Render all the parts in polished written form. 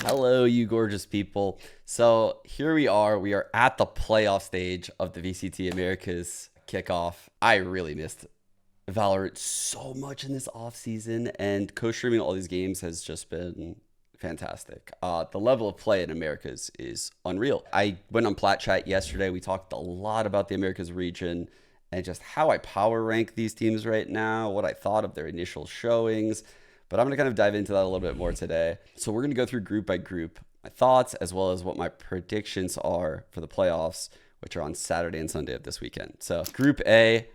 Hello, you gorgeous people. So here we are. We are at the playoff stage of the VCT Americas kickoff. I really missed Valorant so much in this off season, and co-streaming all these games has just been fantastic. The level of play in Americas is unreal. I went on Plat Chat yesterday. We talked a lot about the Americas region and just how I power rank these teams right now, what I thought of their initial showings. But I'm going to kind of dive into that a little bit more today. So we're going to go through group by group, my thoughts, as well as what my predictions are for the playoffs, which are on Saturday and Sunday of this weekend. So Group A,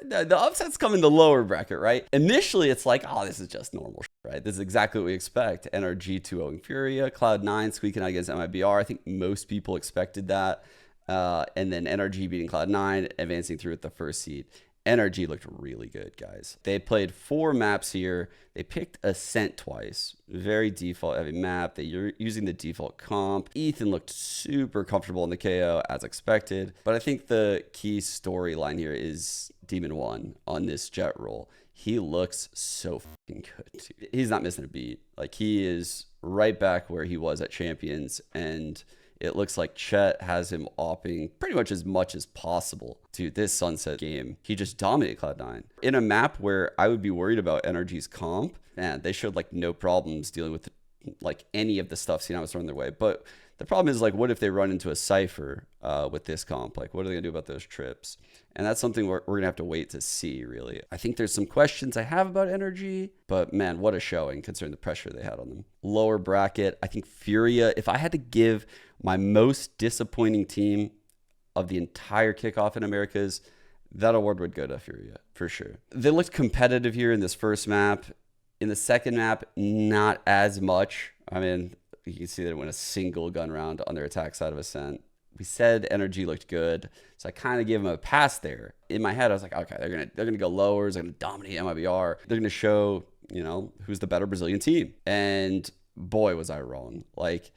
the upsets come in the lower bracket, right? Initially, it's like, oh, this is just normal, right? This is exactly what we expect. NRG 2-0 Furia, Cloud9 squeaking out against MIBR. I think most people expected that. And then NRG beating Cloud9, advancing through with the first seed. NRG looked really good, guys. They played 4 maps here. They picked Ascent twice. Very default heavy map. They're using the default comp. Ethan looked super comfortable in the KO as expected. But I think the key storyline here is Demon 1 on this jet roll. He looks so fucking good. He's not missing a beat. Like, he is right back where he was at Champions, and it looks like Chet has him opping pretty much as possible to this Sunset game. He just dominated Cloud9. In a map where I would be worried about NRG's comp, man, they showed like no problems dealing with like any of the stuff Cena was throwing their way. But the problem is, like, what if they run into a Cypher with this comp? Like, what are they gonna do about those trips? And that's something we're gonna have to wait to see, really. I think there's some questions I have about NRG, but man, what a showing considering the pressure they had on them. Lower bracket, I think Furia, if I had to give my most disappointing team of the entire kickoff in Americas, that award would go to Furia, for sure. They looked competitive here in this first map. In the second map, not as much. I mean, you can see they went a single gun round on their attack side of Ascent. We said NRG looked good, so I kind of gave them a pass there. In my head, I was like, okay, they're gonna go lowers, they're gonna dominate MIBR. They're gonna show, you know, who's the better Brazilian team. And boy, was I wrong. Like,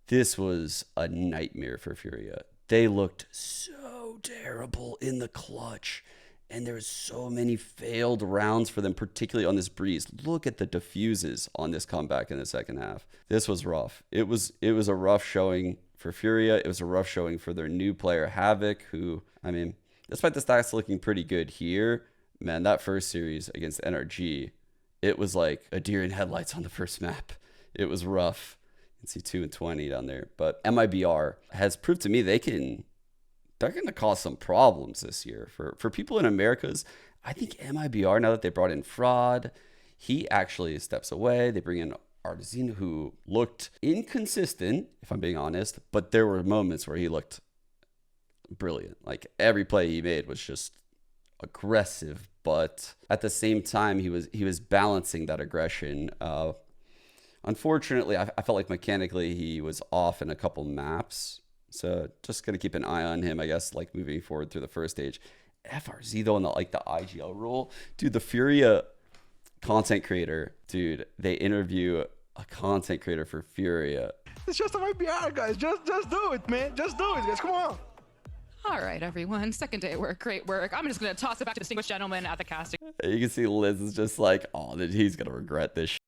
this was a nightmare for Furia. They looked so terrible in the clutch, and there was so many failed rounds for them, particularly on this breeze. Look at the diffuses on this comeback in the second half. This was rough. It was a rough showing for Furia. It was a rough showing for their new player, Havoc, who, I mean, despite the stats looking pretty good here, man, that first series against NRG, it was like a deer in headlights on the first map. It was rough. You can see 2-20 down there. But MIBR has proved to me they're going to cause some problems this year. For people in Americas, I think MIBR, now that they brought in Fraud, he actually steps away. They bring in Artisan, who looked inconsistent, if I'm being honest, but there were moments where he looked brilliant. Like, every play he made was just aggressive, but at the same time, he was balancing that aggression. Unfortunately, I felt like mechanically he was off in a couple maps. So just going to keep an eye on him, I guess, like moving forward through the first stage. FRZ, though, in the IGL role. Dude, the Furia content creator, dude, they interview a content creator for Furia. It's just a IPR, guys. Just do it, man. Just do it, guys. Come on. All right, everyone. Second day at work. Great work. I'm just going to toss it back to the distinguished gentleman at the casting. You can see Liz is just like, oh, he's going to regret this shit.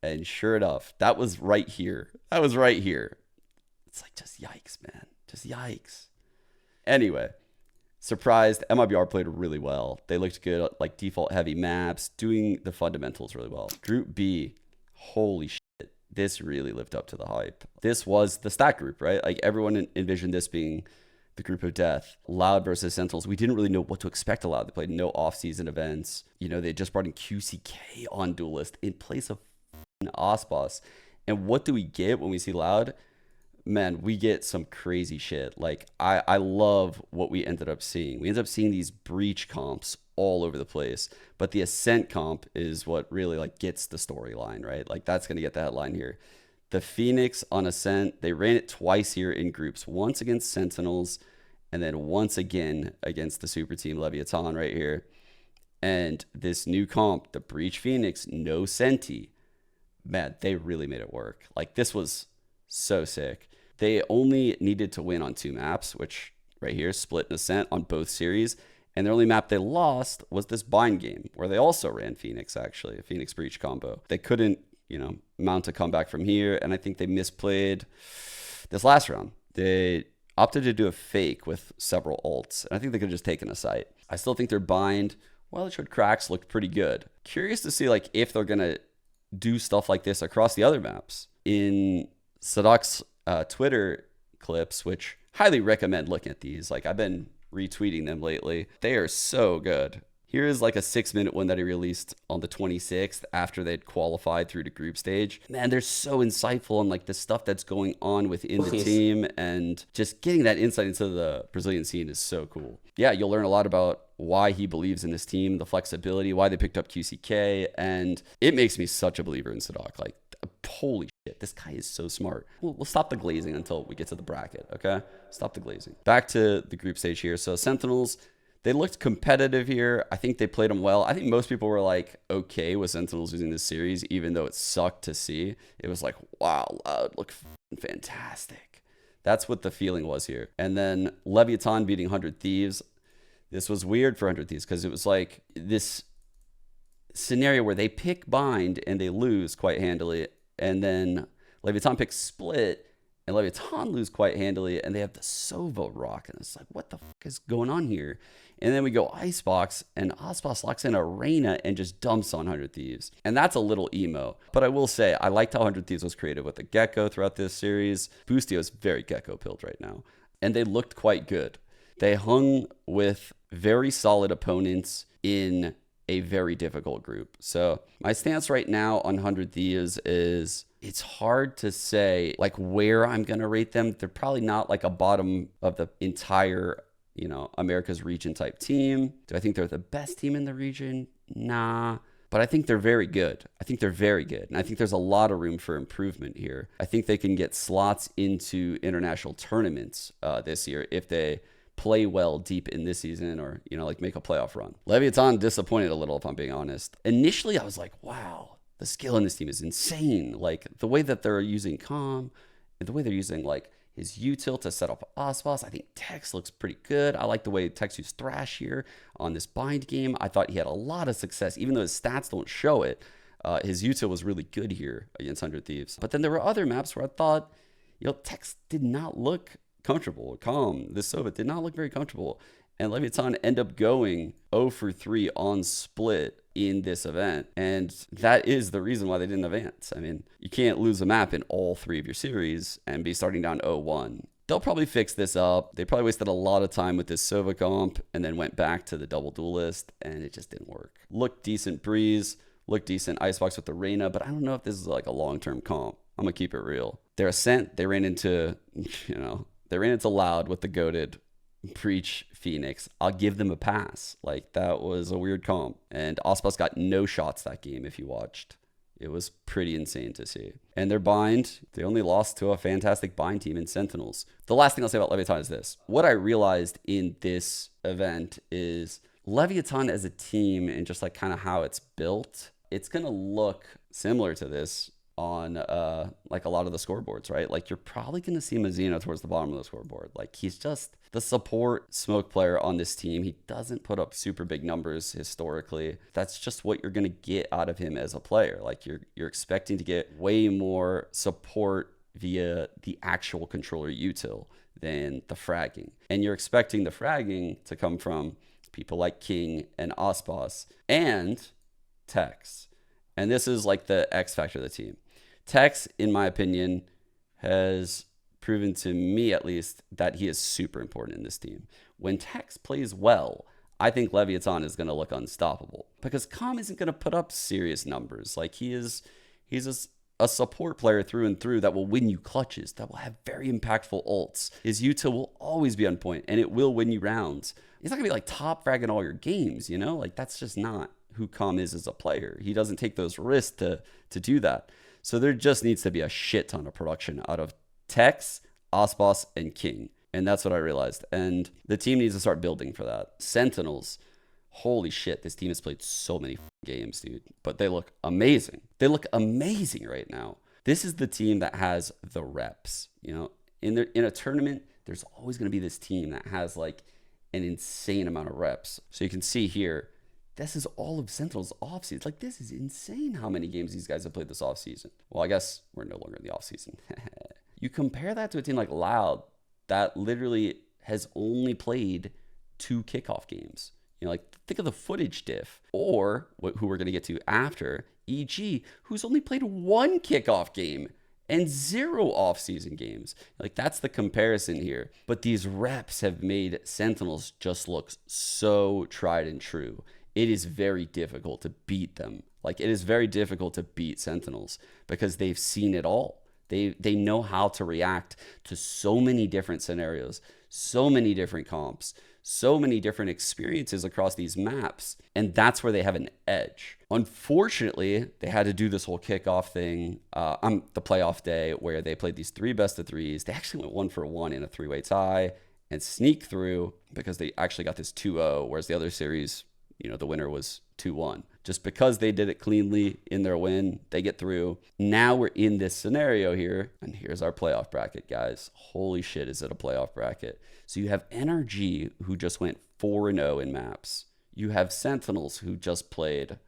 And sure enough, that was right here. It's like, just yikes, man. Just yikes. Anyway, surprised. MIBR played really well. They looked good, like default heavy maps, doing the fundamentals really well. Group B, holy shit. This really lived up to the hype. This was the stat group, right? Like, everyone envisioned this being the group of death. Loud versus Sentinels. We didn't really know what to expect of Loud. They played no off-season events. You know, they just brought in QCK on Duelist in place of Osboss. And what do we get when we see Loud? Man, we get some crazy shit. Like, I love what we ended up seeing. We ended up seeing these breach comps all over the place, but the Ascent comp is what really, like, gets the storyline, right? Like, that's going to get the headline here. The Phoenix on Ascent, they ran it twice here in groups, once against Sentinels and then once again against the super team Leviathan right here. And this new comp, the Breach Phoenix, no Senti, man, they really made it work. Like, this was so sick. They only needed to win on 2 maps, which right here, Split and Ascent on both series. And the only map they lost was this bind game, where they also ran Phoenix, actually, a Phoenix Breach combo. They couldn't, mount a comeback from here. And I think they misplayed this last round. They opted to do a fake with several ults, and I think they could have just taken a site. I still think their bind, while it showed cracks, looked pretty good. Curious to see like if they're gonna do stuff like this across the other maps. In Sadok's Twitter clips, which highly recommend looking at these. Like I've been retweeting them lately. They are so good. Here is like a 6-minute one that he released on the 26th after they'd qualified through to group stage. Man, they're so insightful on like the stuff that's going on within the team, and just getting that insight into the Brazilian scene is so cool. Yeah, you'll learn a lot about why he believes in this team, the flexibility, why they picked up QCK, and it makes me such a believer in Sadok. Like, holy shit, this guy is so smart. We'll stop the glazing until we get to the bracket, okay? Stop the glazing. Back to the group stage here. So Sentinels, they looked competitive here. I think they played them well. I think most people were like okay with Sentinels using this series, even though it sucked to see. It was like, wow, Loud look fantastic. That's what the feeling was here. And then Leviathan beating 100 Thieves. This was weird for 100 Thieves because it was like this scenario where they pick bind and they lose quite handily. And then Leviathan picks split and Leviathan lose quite handily. And they have the Sova rock. And it's like, what the fuck is going on here? And then we go Icebox, and Icebox locks in Arena and just dumps on 100 Thieves. And that's a little emo. But I will say, I liked how 100 Thieves was creative with the Gecko throughout this series. Boostio is very Gecko-pilled right now. And they looked quite good. They hung with very solid opponents in a very difficult group. So my stance right now on 100 Thieves is it's hard to say like where I'm going to rate them. They're probably not like a bottom of the entire America's region type team. Do I think they're the best team in the region? Nah. But I think they're very good. I think they're very good. And I think there's a lot of room for improvement here. I think they can get slots into international tournaments this year if they play well deep in this season, or, like make a playoff run. Leviathan disappointed a little, if I'm being honest. Initially, I was like, wow, the skill in this team is insane. Like the way that they're using Calm, and the way they're using like his util to set up Osmos. I think Tex looks pretty good. I like the way Tex used Thrash here on this bind game. I thought he had a lot of success, even though his stats don't show it. His util was really good here against 100 Thieves. But then there were other maps where I thought, Tex did not look comfortable. Calm, this Sova did not look very comfortable. And Leviathan end up going 0 for 3 on split in this event. And that is the reason why they didn't advance. I mean, you can't lose a map in all 3 of your series and be starting down 0-1. They'll probably fix this up. They probably wasted a lot of time with this Sova comp and then went back to the double duelist, and it just didn't work. Looked decent Breeze, looked decent Icebox with the Reyna, but I don't know if this is like a long-term comp. I'm gonna keep it real. Their Ascent, they ran into Loud with the goated Preach Phoenix. I'll give them a pass. Like, that was a weird comp. And Ospas got no shots that game if you watched. It was pretty insane to see. And their bind, they only lost to a fantastic bind team in Sentinels. The last thing I'll say about Leviathan is this. What I realized in this event is Leviathan as a team and just like kind of how it's built, it's going to look similar to this on like a lot of the scoreboards, right? Like you're probably going to see Mazzino towards the bottom of the scoreboard. Like he's just the support smoke player on this team. He doesn't put up super big numbers historically. That's just what you're going to get out of him as a player. Like you're expecting to get way more support via the actual controller util than the fragging. And you're expecting the fragging to come from people like King and Ospas and Tex. And this is like the X factor of the team. Tex, in my opinion, has proven to me at least that he is super important in this team. When Tex plays well, I think Leviathan is going to look unstoppable because Calm isn't going to put up serious numbers. Like he's a support player through and through that will win you clutches, that will have very impactful ults. His util will always be on point and it will win you rounds. He's not going to be like top fragging all your games, Like that's just not who Calm is as a player. He doesn't take those risks to do that. So there just needs to be a shit ton of production out of Tex, Ospas, and King. And that's what I realized. And the team needs to start building for that. Sentinels, holy shit, this team has played so many games, dude. But they look amazing. They look amazing right now. This is the team that has the reps. In a tournament, there's always going to be this team that has like an insane amount of reps. So you can see here, This is all of Sentinel's offseason. Like, this is insane how many games these guys have played this offseason. Well, I guess we're no longer in the offseason. You compare that to a team like Loud that literally has only played 2 kickoff games. You know, like, think of the footage diff. Or who we're going to get to after, EG, who's only played 1 kickoff game and 0 offseason games. Like, that's the comparison here. But these reps have made Sentinels just look so tried and true. It is very difficult to beat them. Like, it is very difficult to beat Sentinels because they've seen it all. They know how to react to so many different scenarios, so many different comps, so many different experiences across these maps. And that's where they have an edge. Unfortunately, they had to do this whole kickoff thing on the playoff day where they played these 3 best of 3s. They actually went 1-for-1 in a 3-way tie and sneak through because they actually got this 2-0, whereas the other series, you know, the winner was 2-1. Just because they did it cleanly in their win, they get through. Now we're in this scenario here, and here's our playoff bracket, guys. Holy shit, is it a playoff bracket? So you have NRG, who just went 4-0 in maps. You have Sentinels, who just played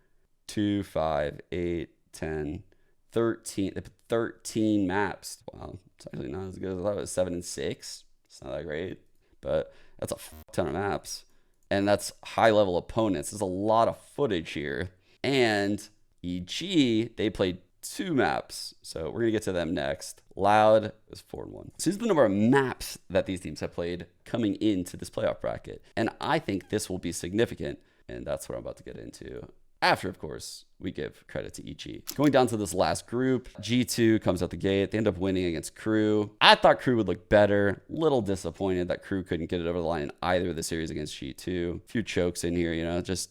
2, 5, 8, 10, 13. They put 13 maps. Wow, it's actually not as good as I thought. It was 7 and 6. It's not that great, but that's a ton of maps. And that's high-level opponents. There's a lot of footage here. And EG, they played 2 maps. So we're going to get to them next. Loud is 4-1. So this is the number of maps that these teams have played coming into this playoff bracket. And I think this will be significant. And that's what I'm about to get into. After, of course, we give credit to EG. Going down to this last group, G2 comes out the gate. They end up winning against Crew. I thought Crew would look better. Little disappointed that Crew couldn't get it over the line in either of the series against G2. A few chokes in here, you know, just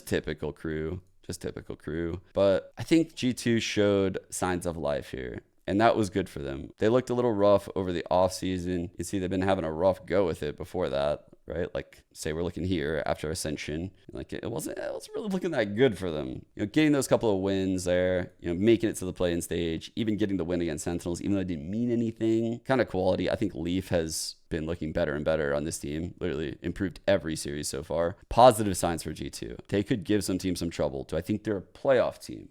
typical Crew. Just typical Crew. But I think G2 showed signs of life here. And that was good for them. They looked a little rough over the offseason. You see, they've been having a rough go with it before that, right? Like, say we're looking here after Ascension. Like, it wasn't really looking that good for them. You know, getting those couple of wins there, you know, making it to the play-in stage, even getting the win against Sentinels, even though it didn't mean anything. Kind of quality. I think Leaf has been looking better and better on this team. Literally improved every series so far. Positive signs for G2. They could give some teams some trouble. Do I think they're a playoff team?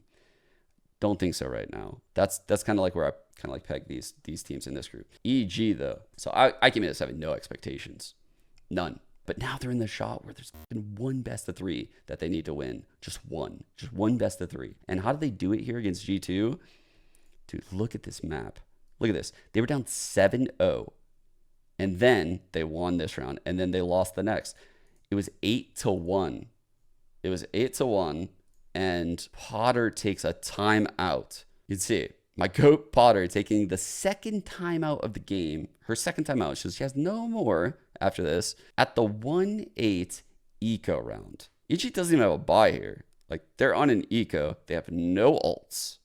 Don't think so right now. That's kind of like where I kind of like peg these teams in this group. EG though, so I came in as having no expectations, none. But now they're in the shot where there's been 1 best of 3 that they need to win, just one best of 3. And how did they do it here against G2? Dude, look at this map. Look at this. They were down 7-0, and then they won this round, and then they lost the next. It was 8-1. It was 8-1. And Potter takes a timeout. You can see my goat Potter taking the second timeout of the game. Her second timeout. She has no more after this at the 1-8 eco round. Ichi doesn't even have a buy here. Like, they're on an eco. They have no ults.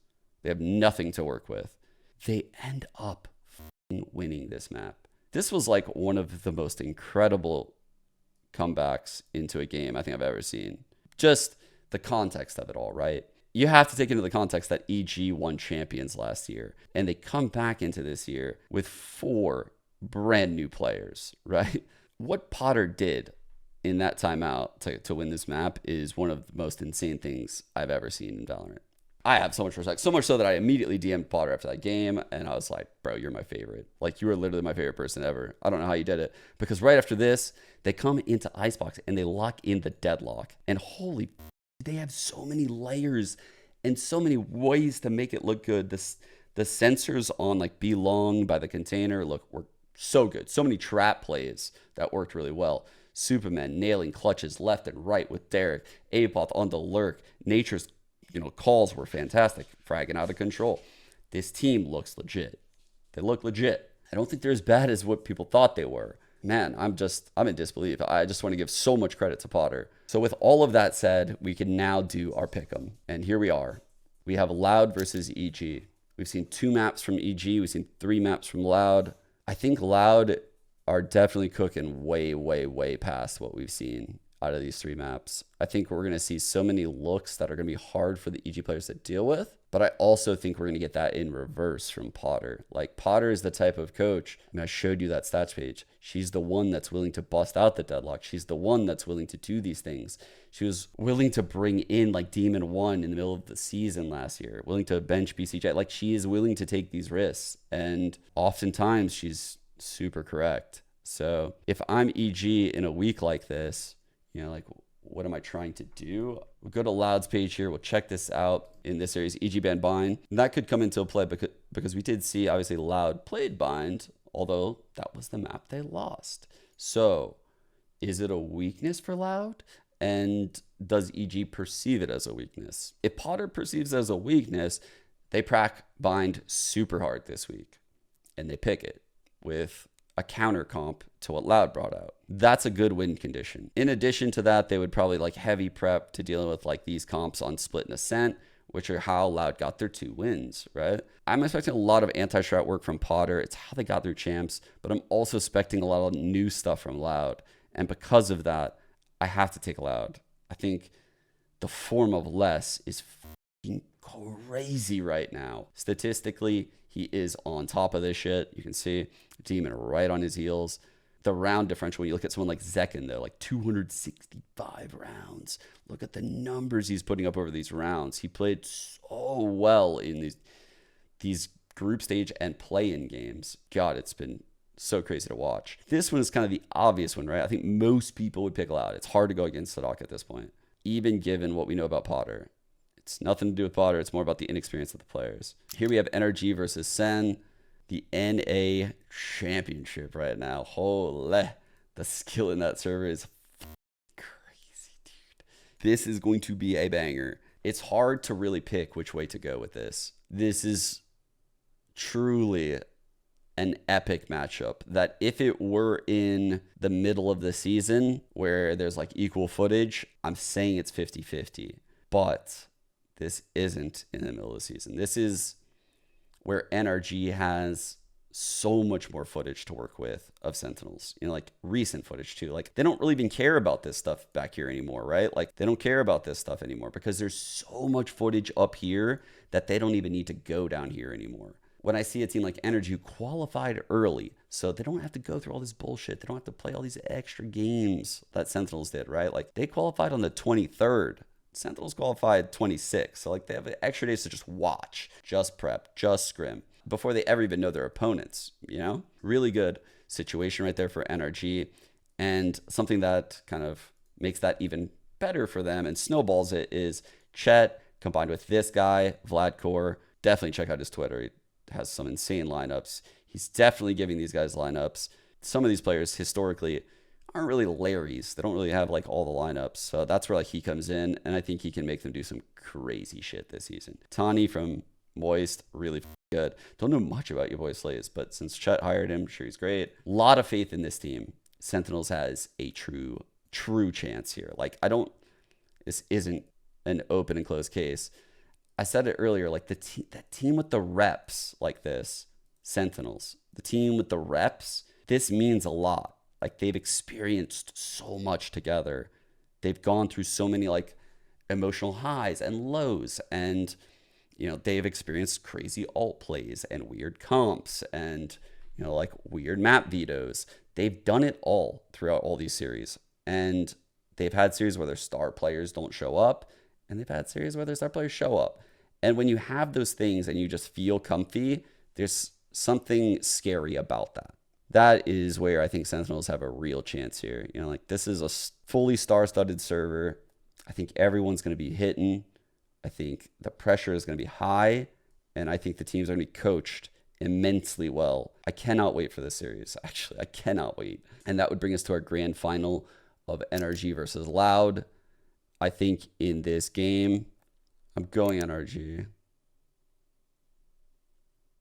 They have nothing to work with. They end up winning this map. This was like one of the most incredible comebacks into a game I think I've ever seen. Just the context of it all, right? You have to take into the context that EG won champions last year, and they come back into this year with 4 brand new players, right? What Potter did in that timeout to win this map is one of the most insane things I've ever seen in Valorant. I have so much respect, so much so that I immediately DM'd Potter after that game, and I was like, bro, you're my favorite. Like, you were literally my favorite person ever. I don't know how you did it, because right after this, they come into Icebox, and they lock in the deadlock, and holy, they have so many layers and so many ways to make it look good. The sensors on, like, Be Long by the container were so good. So many trap plays that worked really well. Superman nailing clutches left and right with Derek. Apoth on the lurk. Nature's calls were fantastic. Fragging out of control. This team looks legit. They look legit. I don't think they're as bad as what people thought they were. Man, I'm in disbelief. I just want to give so much credit to Potter. So with all of that said, we can now do our pick'em. And here we are. We have Loud versus EG. We've seen 2 maps from EG. We've seen 3 maps from Loud. I think Loud are definitely cooking way, way, way past what we've seen out of these 3 maps. I think we're going to see so many looks that are going to be hard for the EG players to deal with. But I also think we're going to get that in reverse from Potter. Like, Potter is the type of coach, I mean, I showed you that stats page. She's the one that's willing to bust out the deadlock. She's the one that's willing to do these things. She was willing to bring in like Demon 1 in the middle of the season last year, willing to bench BCJ. Like, she is willing to take these risks. And oftentimes she's super correct. So if I'm EG in a week like this, you know, like, what am I trying to do? We'll go to Loud's page here. We'll check this out in this series, EG banned Bind. And that could come into play because we did see, obviously, Loud played Bind, although that was the map they lost. So is it a weakness for Loud? And does EG perceive it as a weakness? If Potter perceives it as a weakness, they prac Bind super hard this week. And they pick it with a counter comp to what Loud brought out. That's a good win condition. In addition to that, they would probably like heavy prep to dealing with like these comps on Split and Ascent, which are how Loud got their 2 wins, right? I'm expecting a lot of anti-strat work from Potter. It's how they got their champs, but I'm also expecting a lot of new stuff from Loud. And because of that, I have to take Loud. I think the form of less is fucking crazy right now. Statistically, he is on top of this shit. You can see Demon right on his heels. The round differential, when you look at someone like Zekin, though, like 265 rounds. Look at the numbers he's putting up over these rounds. He played so well in these group stage and play-in games. God, it's been so crazy to watch. This one is kind of the obvious one, right? I think most people would pick Loud. It's hard to go against Sadak at this point, even given what we know about Potter. It's nothing to do with Potter. It's more about the inexperience of the players. Here we have NRG versus Sen, the NA championship right now. Holy, the skill in that server is crazy, dude. This is going to be a banger. It's hard to really pick which way to go with this. This is truly an epic matchup that if it were in the middle of the season where there's like equal footage, I'm saying it's 50-50. But this isn't in the middle of the season. This is where NRG has so much more footage to work with of Sentinels, you know, like recent footage too. Like, they don't really even care about this stuff back here anymore, right? Like, they don't care about this stuff anymore because there's so much footage up here that they don't even need to go down here anymore. When I see a team like NRG who qualified early, so they don't have to go through all this bullshit. They don't have to play all these extra games that Sentinels did, right? Like, they qualified on the 23rd. Sentinels qualified 26. So like, they have extra days to just watch, just prep, just scrim before they ever even know their opponents, you know? Really good situation right there for NRG. And something that kind of makes that even better for them and snowballs it is Chet combined with this guy, Vladkor. Definitely check out his Twitter. He has some insane lineups. He's definitely giving these guys lineups. Some of these players historically aren't really Larrys. They don't really have like all the lineups. So that's where like he comes in, and I think he can make them do some crazy shit this season. Tani from Moist, really good. Don't know much about your boy Slays, but since Chet hired him, sure, he's great. A lot of faith in this team. Sentinels has a true chance here. Like, this isn't an open and closed case. I said it earlier, like that team with the reps like this, Sentinels, the team with the reps, this means a lot. Like, they've experienced so much together. They've gone through so many like emotional highs and lows, and you know, they've experienced crazy alt plays and weird comps and, you know, like weird map vetoes. They've done it all throughout all these series, and they've had series where their star players don't show up, and they've had series where their star players show up. And when you have those things and you just feel comfy, there's something scary about that. That is where I think Sentinels have a real chance here. You know, like, this is a fully star-studded server. I think everyone's going to be hitting. I think the pressure is going to be high, and I think the teams are going to be coached immensely well. I cannot wait for this series. Actually, I cannot wait. And that would bring us to our grand final of NRG versus Loud. I think in this game, I'm going NRG.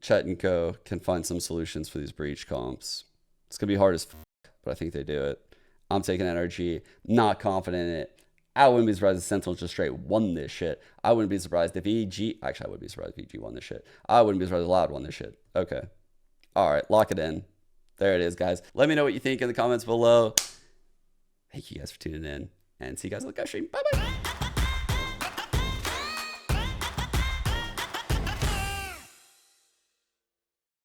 Chet and Co can find some solutions for these breach comps. It's going to be hard as fuck, but I think they do it. I'm taking NRG. Not confident in it. I wouldn't be surprised if Sentinels just straight won this shit. I wouldn't be surprised if EG... Actually, I would be surprised if EG won this shit. I wouldn't be surprised if Loud won this shit. Okay. All right, lock it in. There it is, guys. Let me know what you think in the comments below. Thank you guys for tuning in, and see you guys on the stream. Bye-bye.